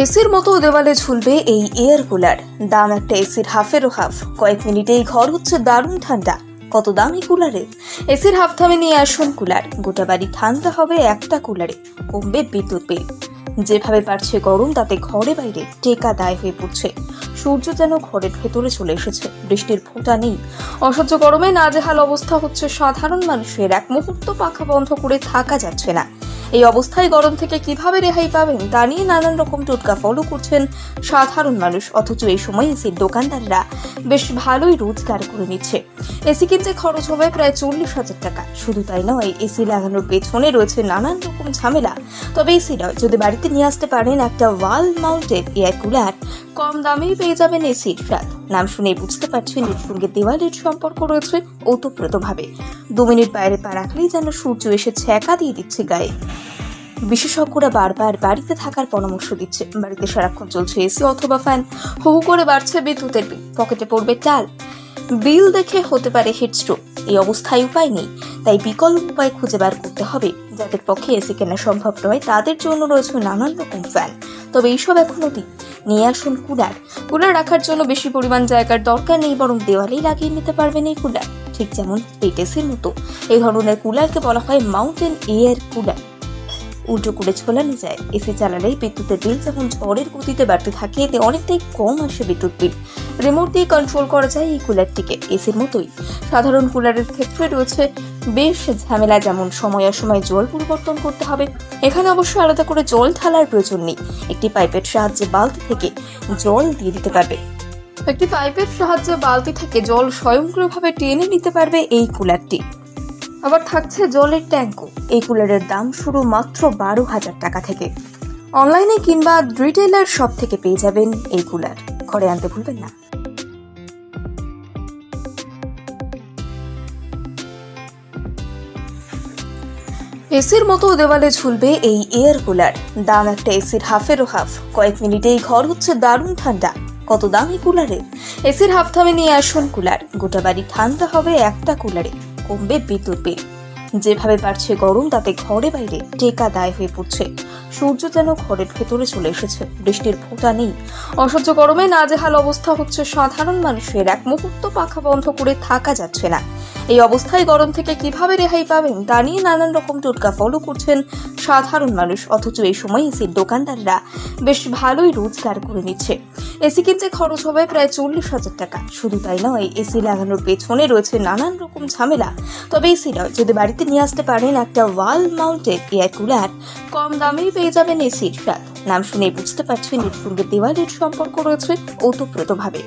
এসির মতো দেওয়ালে ঝুলবে এই এয়ার কুলার। দাম একটা এসির হাফেরও হাফ। কয়েক মিনিটেই ঘর হচ্ছে দারুণ ঠান্ডা। কত দাম এই কুলারের? এসির হাফ দামে নিয়ে আসুন কুলার। গোটা বাড়ি ঠান্ডা হবে একটা কুলারে। কমবে বিদ্যুৎ বিল। যেভাবে বাড়ছে গরম, তাতে ঘরে বাইরে টেকা দায় হয়ে পড়ছে। সূর্য যেন ঘরের ভেতরে চলে এসেছে। বৃষ্টির ফোঁটা নেই। অসহ্য গরমে নাজেহাল অবস্থা হচ্ছে সাধারণ মানুষের। এক মুহূর্ত পাখা বন্ধ করে থাকা যাচ্ছে না। এই অবস্থায় গরম থেকে কিভাবে রেহাই পাবেন তা নিয়ে নানান রকম টোটকা ফলো করছেন সাধারণ মানুষ। অথচ এই সময় এসির দোকানদাররা বেশ ভালোই রোজগার করে নিচ্ছে। এসি কিনতে খরচ হবে প্রায় 40,000 টাকা। শুধু তাই নয়, এসি লাগানোর পেছনে রয়েছে নানান রকম ঝামেলা। তবে এসি নয়, যদি বাড়িতে নিয়ে আসতে পারেন একটা ওয়াল মাউন্টেড এয়ার কুলার, কম দামেই পেয়ে যাবেন এসির স্বাদ। নাম শুনে বুঝতে পারছেন এর সঙ্গে দেওয়ালের সম্পর্ক রয়েছে ওতপ্রোতভাবে। 2 মিনিট বাইরে পা রাখলেই যেন সূর্য এসে ছ্যাঁকা দিয়ে দিচ্ছে গায়ে। বিশেষজ্ঞরা বারবার বাড়িতে থাকার পরামর্শ দিচ্ছে। বাড়িতে সারাক্ষণ চলছে এসি অথবা ফ্যান, হু হু করে বাড়ছে বিদ্যুতের বিল, পকেটে পড়বে টাল। বিল দেখে হতে পারে হিটস্ট্রোক। এই অবস্থায় উপায় নেই, তাই বিকল্প উপায় খুঁজে বার করতে হবে। যাদের পক্ষে এসি কেনা সম্ভব নয়, তাদের জন্য রয়েছে নানান রকম ফ্যান। তবে এইসব এখন অতীত। নিয়ে আসুন কুলার। কুলার রাখার জন্য বেশি পরিমাণ জায়গার দরকার নেই, বরং দেওয়ালেই লাগিয়ে নিতে পারবেন এই কুলার। ঠিক যেমন এসির মতো এই ধরনের কুলারকে বলা হয় মাউন্টেন এয়ার কুলার। উল্টো করে ঝোলানো যায়। এসি চালালেই বিদ্যুতের বিল যেমন ঝড়ের গতিতে বাড়তে থাকে, এতে অনেকটাই কম আসে বিদ্যুৎ বিল। রিমোট দিয়ে কন্ট্রোল করা যায় এই কুলারটিকে। এসির মতোই সাধারণ কুলারের ক্ষেত্রে রয়েছে বেশ ঝামেলা, যেমন সময় অসময়ে জল পরিবর্তন করতে হবে। এখানে অবশ্য আলাদা করে জল ঢালার প্রয়োজন নেই। একটি পাইপের সাহায্যে বালতি থেকে জল দিয়ে দিতে পারবে। স্বয়ংক্রিয়ভাবে টেনে নিতে পারবে এই কুলারটি। আবার থাকছে জলের ট্যাঙ্কও। এই কুলারের দাম শুরু মাত্র 12,000 টাকা থেকে। অনলাইনে কিংবা রিটেলার শপ থেকে পেয়ে যাবেন এই কুলার। ঘরে আনতে ভুলবেন না। এসির মতো দেওয়ালে ঝুলবে এই এয়ার কুলার। দাম একটা এসির হাফেরও হাফ। কয়েক মিনিটেই ঘর হচ্ছে দারুণ ঠান্ডা। কত দাম এই কুলারের? এসির হাফ দামে নিয়ে আসুন কুলার। গোটা বাড়ি ঠান্ডা হবে একটা কুলারে। কমবে বিদ্যুৎ বিল। যেভাবে বাড়ছে গরম, তাতে ঘরে বাইরে টেকা দায় হয়ে পড়ছে। সূর্য যেন ঘরের ভেতরে চলে এসেছে। বৃষ্টির ফোঁটা নেই। অসহ্য গরমে নাজেহাল অবস্থা হচ্ছে সাধারণ মানুষের। এক মুহূর্ত পাখা বন্ধ করে থাকা যাচ্ছে না। এই অবস্থায় গরম থেকে কিভাবে রেহাই পাবেন তা নিয়ে নানান রকম টোটকা ফলো করছেন সাধারণ মানুষ। অথচ এই সময় এসির দোকানদাররা বেশ ভালোই রোজগার করে নিচ্ছে। এসি কিনতে খরচ হবে প্রায় 40,000 টাকা। শুধু তাই নয়, এসি লাগানোর পেছনে রয়েছে নানান রকম ঝামেলা। তবে এসি নয়, যদি বাড়িতে নিয়ে আসতে পারেন একটা ওয়াল মাউন্টেড এয়ার কুলার, কম দামেই পেয়ে যাবেন এসির স্বাদ। নাম শুনে বুঝতে পারছেন এর সঙ্গে দেওয়ালের সম্পর্ক রয়েছে ওতপ্রোতভাবে।